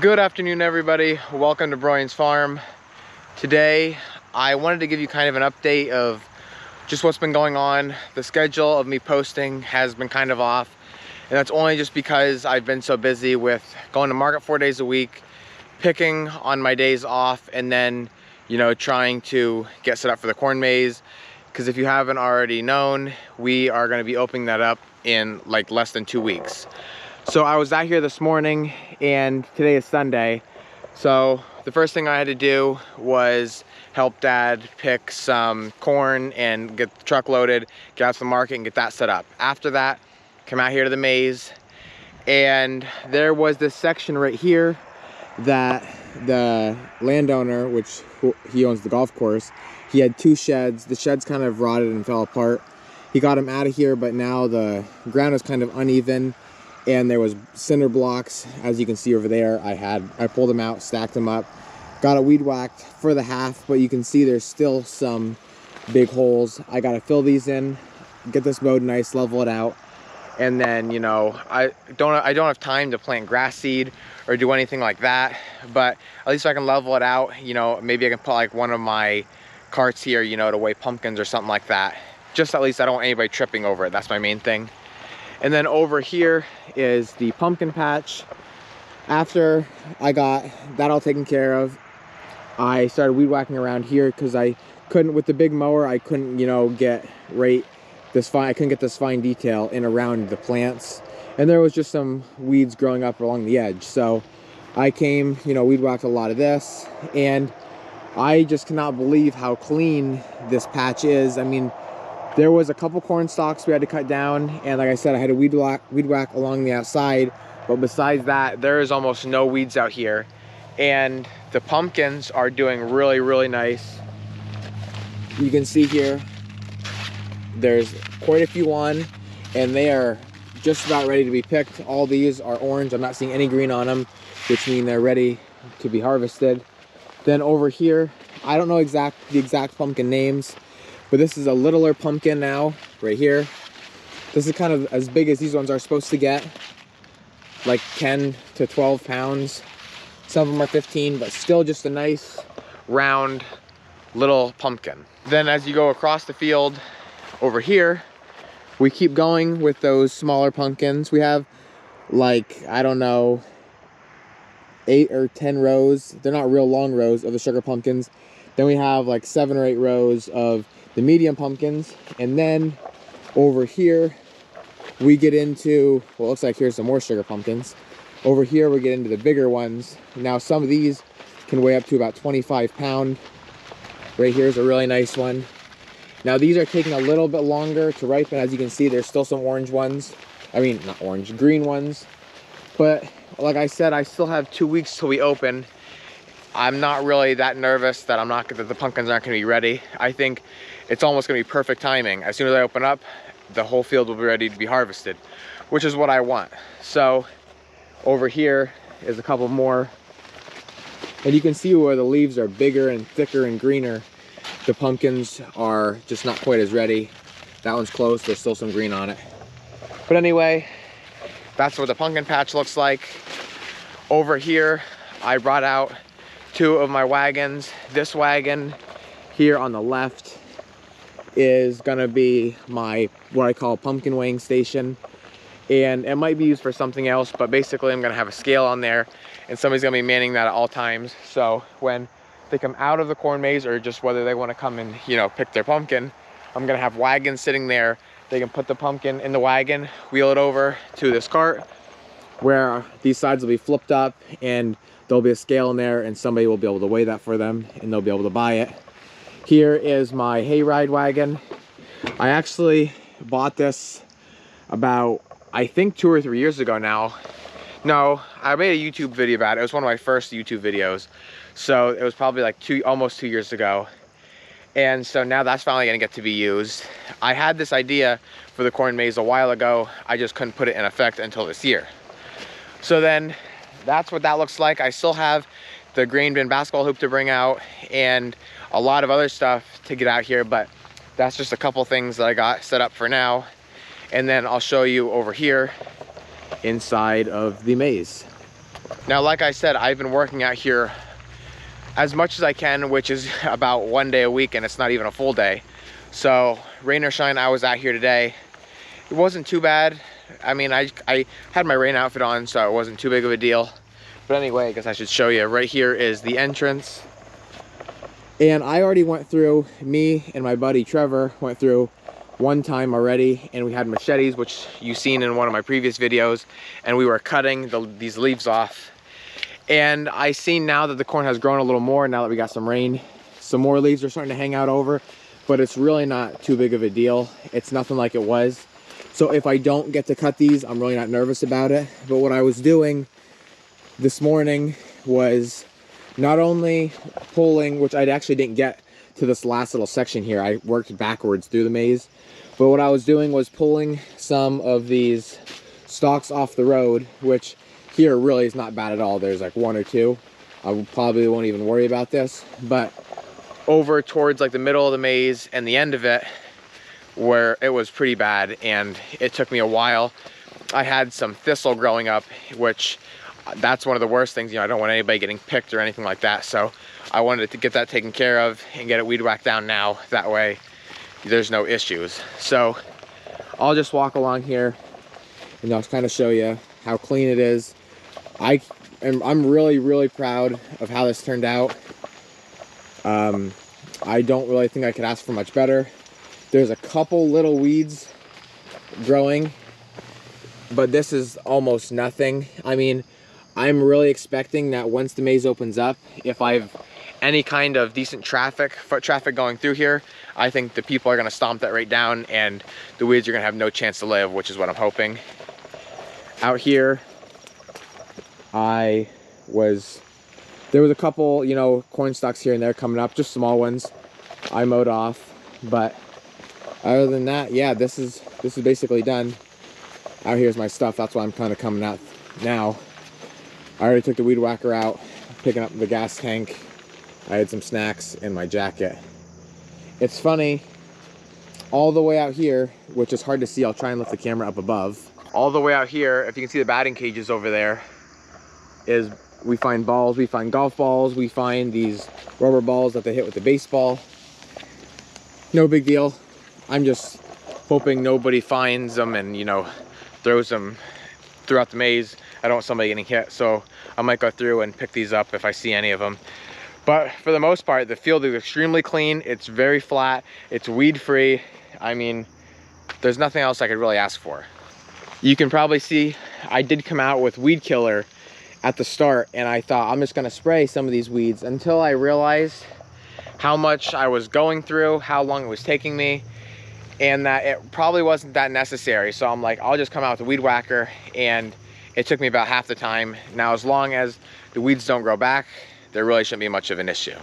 Good afternoon, everybody. Welcome to Broyans Farm. Today, I wanted to give you kind of an update of just what's been going on. The schedule of me posting has been kind of off, and that's only just because I've been so busy with going to market 4 days a week, picking on my days off, and then, trying to get set up for the corn maze. Because if you haven't already known, we are going to be opening that up in like less than 2 weeks. So I was out here this morning, and today is Sunday. So the first thing I had to do was help Dad pick some corn and get the truck loaded, get out to the market and get that set up. After that, come out here to the maze, and there was this section right here that the landowner, he owns the golf course, he had 2 sheds. The sheds kind of rotted and fell apart. He got them out of here, but now the ground is kind of uneven, and there was cinder blocks, as you can see over there. I pulled them out, stacked them up, got it weed whacked for the half, but you can see there's still some big holes. I got to fill these in, get this mowed nice, level it out, and then I don't have time to plant grass seed or do anything like that, but at least I can level it out. Maybe I can put like one of my carts here, to weigh pumpkins or something like that. Just at least I don't want anybody tripping over it. That's my main thing. And then over here is the pumpkin patch. After I got that all taken care of, I started weed whacking around here because I couldn't, with the big mower, I couldn't, get I couldn't get this fine detail in around the plants. And there was just some weeds growing up along the edge. So I came, weed whacked a lot of this, and I just cannot believe how clean this patch is. I mean, there was a couple corn stalks we had to cut down, and like I said, I had to weed whack along the outside, but besides that, there is almost no weeds out here. And the pumpkins are doing really, really nice. You can see here, there's quite a few on, and they are just about ready to be picked. All these are orange. I'm not seeing any green on them, which means they're ready to be harvested. Then over here, I don't know the exact pumpkin names, but this is a littler pumpkin now, right here. This is kind of as big as these ones are supposed to get, like 10 to 12 pounds. Some of them are 15, but still just a nice, round, little pumpkin. Then as you go across the field over here, we keep going with those smaller pumpkins. We have like, I don't know, 8 or 10 rows. They're not real long rows of the sugar pumpkins. Then we have like 7 or 8 rows of the medium pumpkins, and then over here we get into, well, it looks like here's some more sugar pumpkins. Over here we get into the bigger ones. Now some of these can weigh up to about 25 pounds. Right here's a really nice one. Now these are taking a little bit longer to ripen. As you can see, there's still some orange ones. I mean, not orange, green ones. But like I said, I still have 2 weeks till we open. I'm not really that nervous that the pumpkins aren't gonna be ready. I think it's almost gonna be perfect timing. As soon as I open up, the whole field will be ready to be harvested, which is what I want. So over here is a couple more, and you can see where the leaves are bigger and thicker and greener. The pumpkins are just not quite as ready. That one's close, there's still some green on it. But anyway, that's what the pumpkin patch looks like. Over here, I brought out 2 of my wagons. This wagon here on the left is gonna be my, what I call, pumpkin weighing station. And it might be used for something else, but basically I'm gonna have a scale on there, and somebody's gonna be manning that at all times. So when they come out of the corn maze, or just whether they wanna come and, pick their pumpkin, I'm gonna have wagons sitting there. They can put the pumpkin in the wagon, wheel it over to this cart, where these sides will be flipped up, and there'll be a scale in there, and somebody will be able to weigh that for them, and they'll be able to buy it. Here is my Hayride wagon. I actually bought this about, I think 2 or 3 years ago now. No, I made a YouTube video about it. It was one of my first YouTube videos. So it was probably like almost 2 years ago. And so now that's finally gonna get to be used. I had this idea for the corn maze a while ago. I just couldn't put it in effect until this year. So then that's what that looks like. I still have the grain bin basketball hoop to bring out and a lot of other stuff to get out here, but that's just a couple things that I got set up for now. And then I'll show you over here inside of the maze. Now, like I said, I've been working out here as much as I can, which is about 1 day a week, and it's not even a full day. So rain or shine, I was out here today. It wasn't too bad. I mean, I had my rain outfit on, so it wasn't too big of a deal. But anyway, I guess I should show you. Right here is the entrance. And I already went through, me and my buddy Trevor went through one time already, and we had machetes, which you've seen in one of my previous videos, and we were cutting these leaves off. And I see now that the corn has grown a little more now that we got some rain. Some more leaves are starting to hang out over, but it's really not too big of a deal. It's nothing like it was. So if I don't get to cut these, I'm really not nervous about it. But what I was doing this morning was not only pulling, which I actually didn't get to this last little section here. I worked backwards through the maze. But what I was doing was pulling some of these stalks off the road, which here really is not bad at all. There's like one or two. I probably won't even worry about this. But over towards like the middle of the maze and the end of it, where it was pretty bad, and it took me a while. I had some thistle growing up, which that's one of the worst things. You know, I don't want anybody getting picked or anything like that. So I wanted to get that taken care of and get it weed whacked down now. That way there's no issues. So I'll just walk along here and I'll kind of show you how clean it is. I'm really proud of how this turned out. I don't really think I could ask for much better. There's a couple little weeds growing, but this is almost nothing. I mean, I'm really expecting that once the maze opens up, if I've any kind of decent foot traffic going through here, I think the people are gonna stomp that right down and the weeds are gonna have no chance to live, which is what I'm hoping. Out here, there was a couple, you know, corn stalks here and there coming up, just small ones. I mowed off, but other than that, yeah, this is basically done. Out here's my stuff. That's why I'm kind of coming out now. I already took the weed whacker out, picking up the gas tank. I had some snacks in my jacket. It's funny, all the way out here, which is hard to see, I'll try and lift the camera up above. All the way out here, if you can see the batting cages over there, is we find balls, we find golf balls, we find these rubber balls that they hit with the baseball. No big deal. I'm just hoping nobody finds them and, you know, throws them throughout the maze. I don't want somebody getting hit, so I might go through and pick these up if I see any of them. But for the most part, the field is extremely clean. It's very flat. It's weed free. I mean, there's nothing else I could really ask for. You can probably see I did come out with weed killer at the start, and I thought I'm just gonna spray some of these weeds until I realized how much I was going through, how long it was taking me, and that it probably wasn't that necessary. So I'm like, I'll just come out with a weed whacker, and it took me about half the time. Now, as long as the weeds don't grow back, there really shouldn't be much of an issue.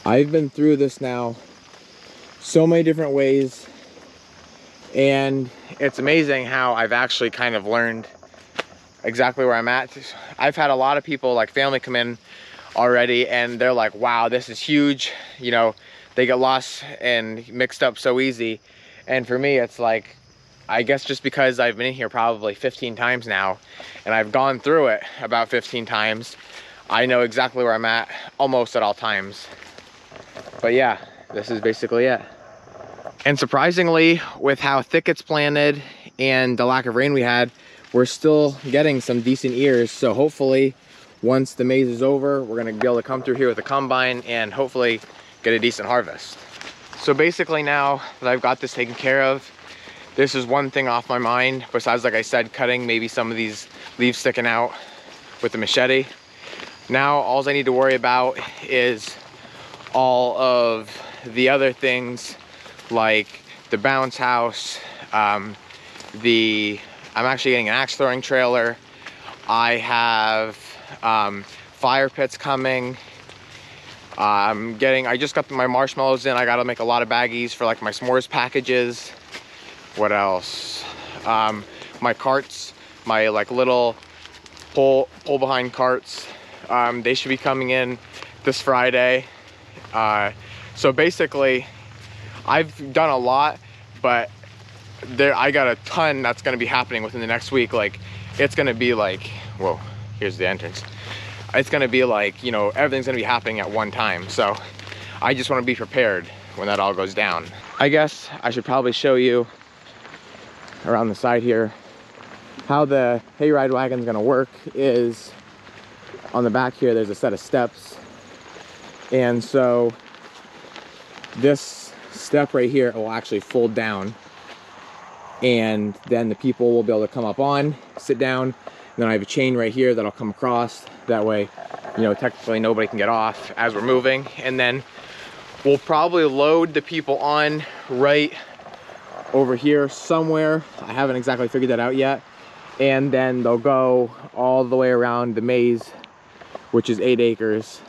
I've been through this now so many different ways, and it's amazing how I've actually kind of learned exactly where I'm at. I've had a lot of people, like family, come in already and they're like, wow, this is huge. You know, they get lost and mixed up so easy. And for me, it's like, I guess just because I've been in here probably 15 times now and I've gone through it about 15 times, I know exactly where I'm at almost at all times. But yeah, this is basically it. And surprisingly, with how thick it's planted and the lack of rain we had, we're still getting some decent ears. So hopefully, once the maze is over, we're gonna be able to come through here with a combine and hopefully get a decent harvest. So basically now that I've got this taken care of, this is one thing off my mind, besides, like I said, cutting maybe some of these leaves sticking out with the machete. Now, all I need to worry about is all of the other things, like the bounce house, I'm actually getting an axe throwing trailer, I have fire pits coming. I just got my marshmallows in. I gotta make a lot of baggies for like my s'mores packages. What else? My carts, my like little pull behind carts, they should be coming in this Friday. So basically I've done a lot, but I got a ton that's gonna be happening within the next week. Like it's gonna be like, whoa, here's the entrance. It's gonna be like, you know, everything's gonna be happening at one time. So I just wanna be prepared when that all goes down. I guess I should probably show you around the side here how the hayride wagon's gonna work. Is on the back here there's a set of steps, and so this step right here will actually fold down, and then the people will be able to come up on, sit down, and then I have a chain right here that'll come across. That way, you know, technically nobody can get off as we're moving. And then we'll probably load the people on right over here somewhere. I haven't exactly figured that out yet. And then they'll go all the way around the maze, which is 8 acres.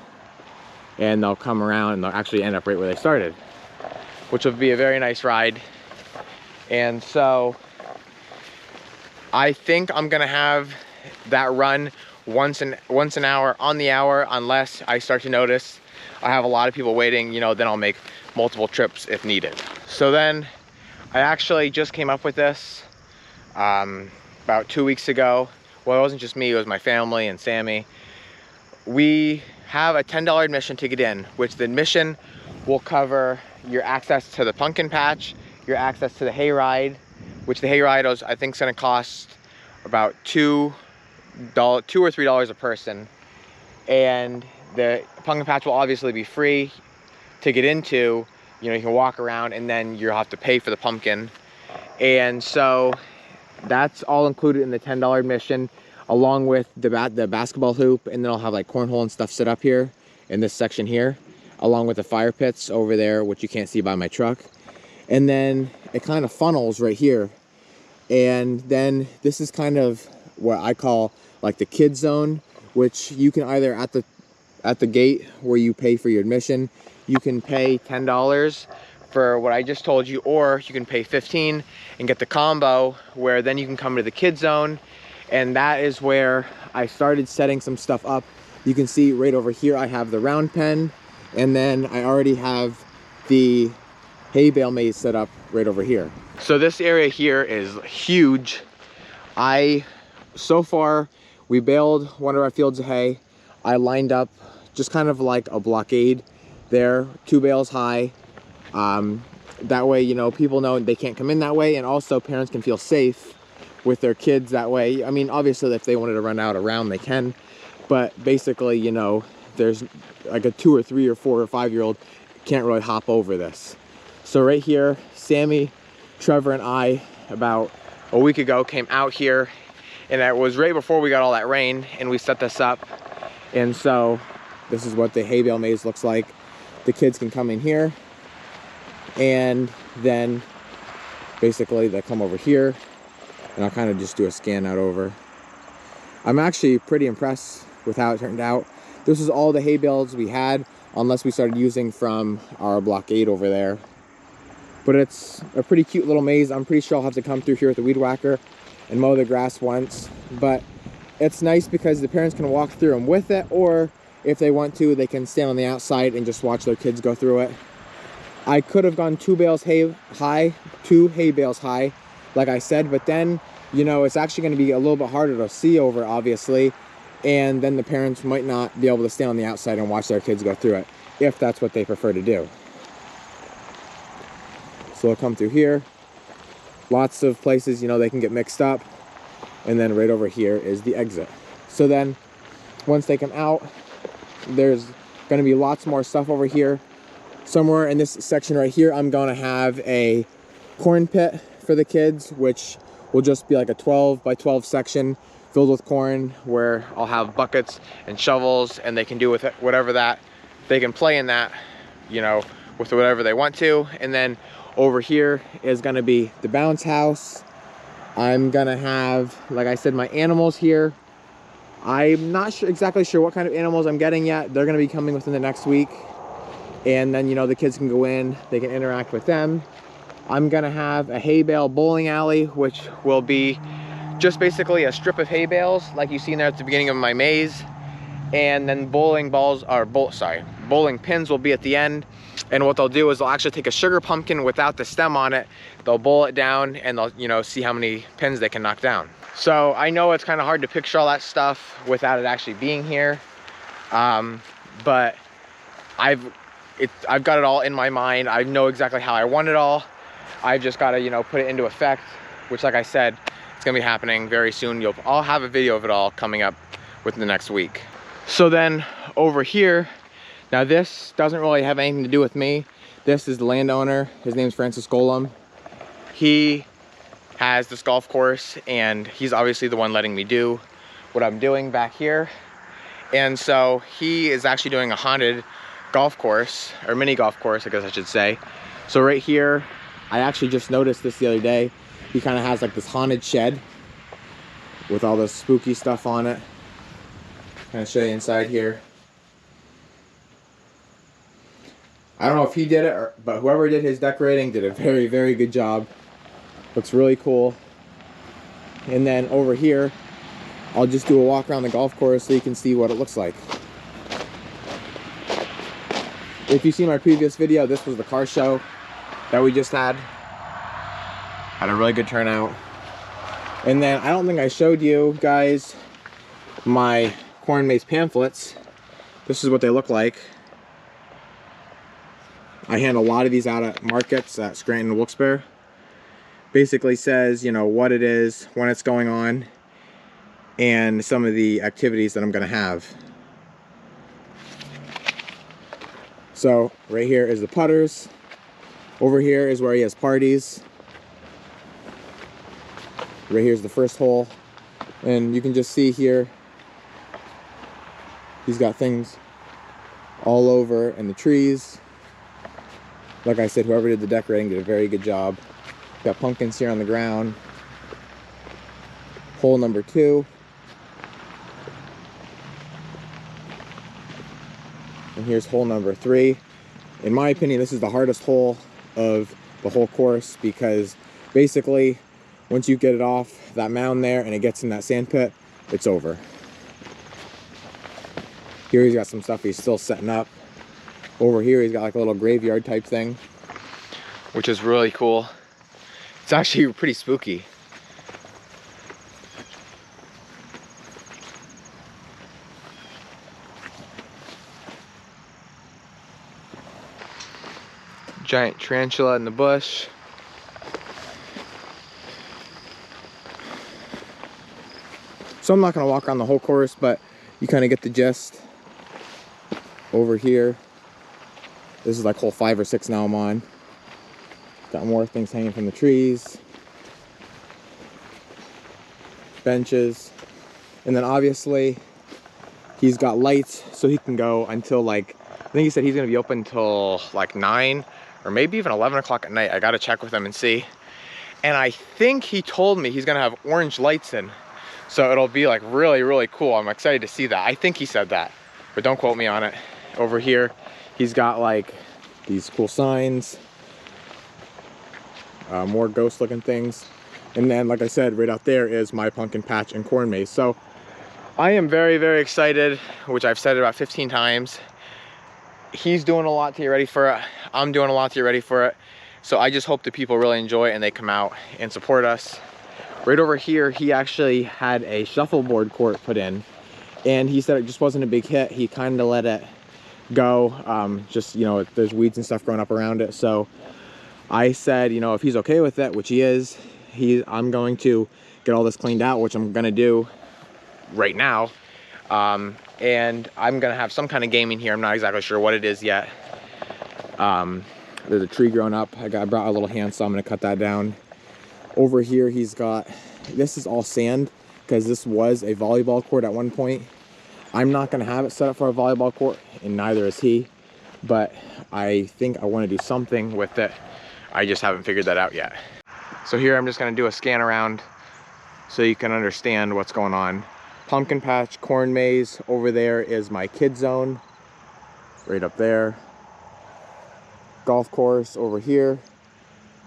And they'll come around and they'll actually end up right where they started, which will be a very nice ride. And so I think I'm gonna have that run once an hour on the hour, unless I start to notice I have a lot of people waiting, you know, then I'll make multiple trips if needed. So then I actually just came up with this about 2 weeks ago. Well, it wasn't just me, it was my family and Sammy. We have a $10 admission to get in, which the admission will cover your access to the pumpkin patch, your access to the hayride, which the hayride is, I think, is going to cost about $2 or $3 a person. And the pumpkin patch will obviously be free to get into. You know, you can walk around, and then you'll have to pay for the pumpkin. And so that's all included in the $10 admission, along with the basketball hoop, and then I'll have like cornhole and stuff set up here in this section here, along with the fire pits over there, which you can't see by my truck. And then it kind of funnels right here. And then this is kind of what I call like the kid zone, which you can either at the gate where you pay for your admission, you can pay $10 for what I just told you, or you can pay $15 and get the combo, where then you can come to the kid zone. And that is where I started setting some stuff up. You can see right over here I have the round pen, and then I already have the hay bale maze set up right over here. So this area here is huge. So far we baled one of our fields of hay. I lined up just kind of like a blockade there, 2 bales high. That way, you know, people know they can't come in that way, and also parents can feel safe with their kids that way. I mean, obviously if they wanted to run out around, they can, but basically, you know, there's like a 2 or 3 or 4 or 5-year-old can't really hop over this. So right here, Sammy, Trevor, and I, about a week ago, came out here, and it was right before we got all that rain, and we set this up. And so this is what the hay bale maze looks like. The kids can come in here, and then basically they come over here, and I'll kind of just do a scan out over. I'm actually pretty impressed with how it turned out. This is all the hay bales we had, unless we started using from our blockade over there. But it's a pretty cute little maze. I'm pretty sure I'll have to come through here with the weed whacker and mow the grass once. But it's nice because the parents can walk through them with it, or if they want to, they can stand on the outside and just watch their kids go through it. I could have gone 2 hay bales high, like I said, but then, you know, it's actually going to be a little bit harder to see over, obviously, and then the parents might not be able to stand on the outside and watch their kids go through it, if that's what they prefer to do. So they'll come through here. Lots of places, you know, they can get mixed up. And then right over here is the exit. So then once they come out, there's going to be lots more stuff over here. Somewhere in this section right here, I'm going to have a corn pit for the kids, which will just be like a 12 by 12 section filled with corn, where I'll have buckets and shovels, and they can do with it whatever that they can play in that, you know, with whatever they want to. And then over here is going to be the bounce house. I'm going to have, like I said, my animals here. I'm not exactly sure what kind of animals I'm getting yet. They're gonna be coming within the next week. And then, you know, the kids can go in, they can interact with them. I'm gonna have a hay bale bowling alley, which will be just basically a strip of hay bales like you seen there at the beginning of my maze. And then bowling pins will be at the end. And what they'll do is they'll actually take a sugar pumpkin without the stem on it. They'll bowl it down and they'll, you know, see how many pins they can knock down. So I know it's kind of hard to picture all that stuff without it actually being here. But I've got it all in my mind. I know exactly how I want it all. I've just got to, you know, put it into effect, which, like I said, it's gonna be happening very soon. I'll have a video of it all coming up within the next week. So then over here, now this doesn't really have anything to do with me. This is the landowner. His name's Francis Golem. He has this golf course and he's obviously the one letting me do what I'm doing back here. And so he is actually doing a haunted golf course, or mini golf course, I guess I should say. So right here, I actually just noticed this the other day. He kind of has like this haunted shed with all this spooky stuff on it. Kind of show you inside here. I don't know if he did it, but whoever did his decorating did a very, very good job. Looks really cool. And then over here, I'll just do a walk around the golf course so you can see what it looks like. If you see my previous video, this was the car show that we just had. Had a really good turnout. And then I don't think I showed you guys my corn maze pamphlets. This is what they look like. I hand a lot of these out at markets at Scranton and Wilkes-Barre. Basically says, you know, what it is, when it's going on, and some of the activities that I'm going to have. So right here is the putters. Over here is where he has parties. Right here's the first hole. And you can just see here, he's got things all over in the trees. Like I said, whoever did the decorating did a very good job. Got pumpkins here on the ground. Hole number 2. And here's hole number 3. In my opinion, this is the hardest hole of the whole course because basically, once you get it off that mound there and it gets in that sand pit, it's over. Here he's got some stuff he's still setting up. Over here he's got like a little graveyard type thing, which is really cool. It's actually pretty spooky. Giant tarantula in the bush. So I'm not going to walk around the whole course, but you kind of get the gist. Over here, this is like hole 5 or 6 now I'm on. Got more things hanging from the trees. Benches. And then obviously, he's got lights so he can go until like, I think he said he's going to be open until like 9 or maybe even 11 o'clock at night. I got to check with him and see. And I think he told me he's going to have orange lights in. So it'll be like really, really cool. I'm excited to see that. I think he said that, but don't quote me on it. Over here, he's got like these cool signs, more ghost looking things. And then, like I said, right out there is my pumpkin patch and corn maze. So I am very, very excited, which I've said it about 15 times. He's doing a lot to get ready for it. I'm doing a lot to get ready for it. So I just hope that people really enjoy it and they come out and support us. Right over here, he actually had a shuffleboard court put in, and he said it just wasn't a big hit. He kind of let it go. Just, you know, there's weeds and stuff growing up around it. So I said, you know, if he's okay with it, which he is, I'm going to get all this cleaned out, which I'm going to do right now. And I'm going to have some kind of gaming here. I'm not exactly sure what it is yet. There's a tree growing up. I brought a little handsaw. I'm going to cut that down. Over here, he's got, this is all sand because this was a volleyball court at one point. I'm not going to have it set up for a volleyball court, and neither is he. But I think I want to do something with it. I just haven't figured that out yet. So here I'm just going to do a scan around so you can understand what's going on. pumpkin patch, corn maze. Over there is my kid zone, right up there. Golf course over here.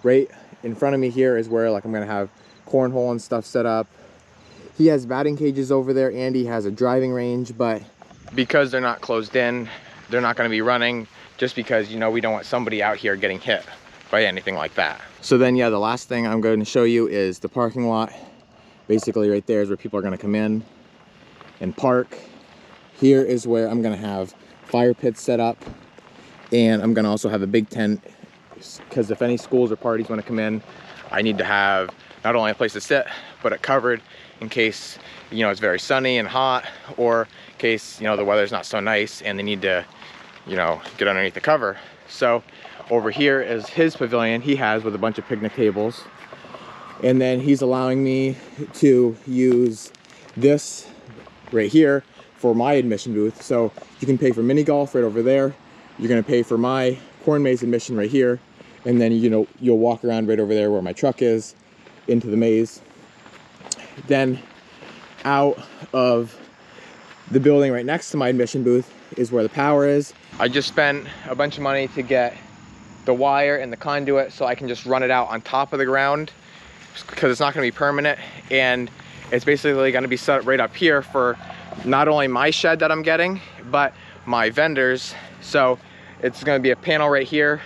Right in front of me here is where like I'm gonna have cornhole and stuff set up. He has batting cages over there and he has a driving range, but because they're not closed in, they're not gonna be running, just because, you know, we don't want somebody out here getting hit by anything like that. So then, yeah, the last thing I'm going to show you is the parking lot. Basically right there is where people are gonna come in and park. Here is where I'm gonna have fire pits set up, and I'm gonna also have a big tent, because if any schools or parties wanna come in, I need to have not only a place to sit, but it covered in case, you know, it's very sunny and hot, or in case, you know, the weather's not so nice and they need to, you know, get underneath the cover. So over here is his pavilion he has with a bunch of picnic tables. And then he's allowing me to use this right here for my admission booth. So you can pay for mini golf right over there. You're gonna pay for my corn maze admission right here. And then, you know, you'll walk around right over there where my truck is into the maze. Then out of the building right next to my admission booth is where the power is. I just spent a bunch of money to get the wire and the conduit so I can just run it out on top of the ground, because it's not going to be permanent, and it's basically going to be set right up here for not only my shed that I'm getting, but my vendors. So it's going to be a panel right here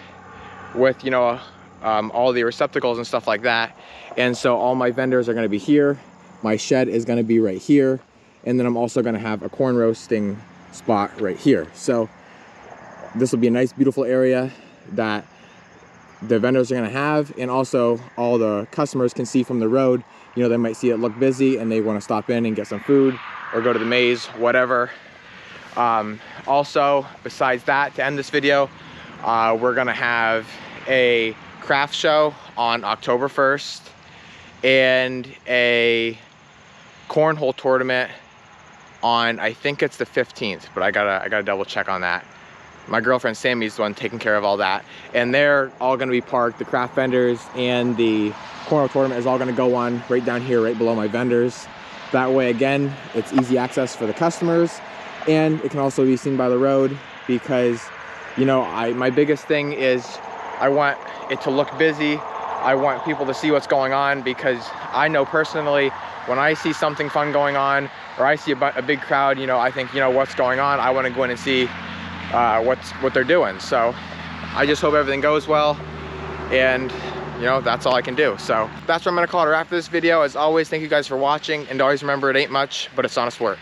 with, you know, all the receptacles and stuff like that. And so all my vendors are going to be here. My shed is going to be right here. And then I'm also going to have a corn roasting spot right here. So this will be a nice, beautiful area that the vendors are going to have. And also all the customers can see from the road. You know, they might see it look busy and they want to stop in and get some food or go to the maze, whatever. Also, besides that, to end this video, we're going to have a craft show on October 1st and a cornhole tournament on, I think it's the 15th, but I gotta double check on that. My girlfriend Sammy's the one taking care of all that, and they're all gonna be parked. The craft vendors and the cornhole tournament is all gonna go on right down here, right below my vendors. That way, again, it's easy access for the customers, and it can also be seen by the road, because, you know, my biggest thing is I want it to look busy. I want people to see what's going on, because I know personally, when I see something fun going on, or I see a big crowd, you know, I think, you know, what's going on? I want to go in and see what they're doing. So I just hope everything goes well, and, you know, that's all I can do. So that's what I'm going to call it after this video. As always, thank you guys for watching, and always remember, it ain't much, but it's honest work.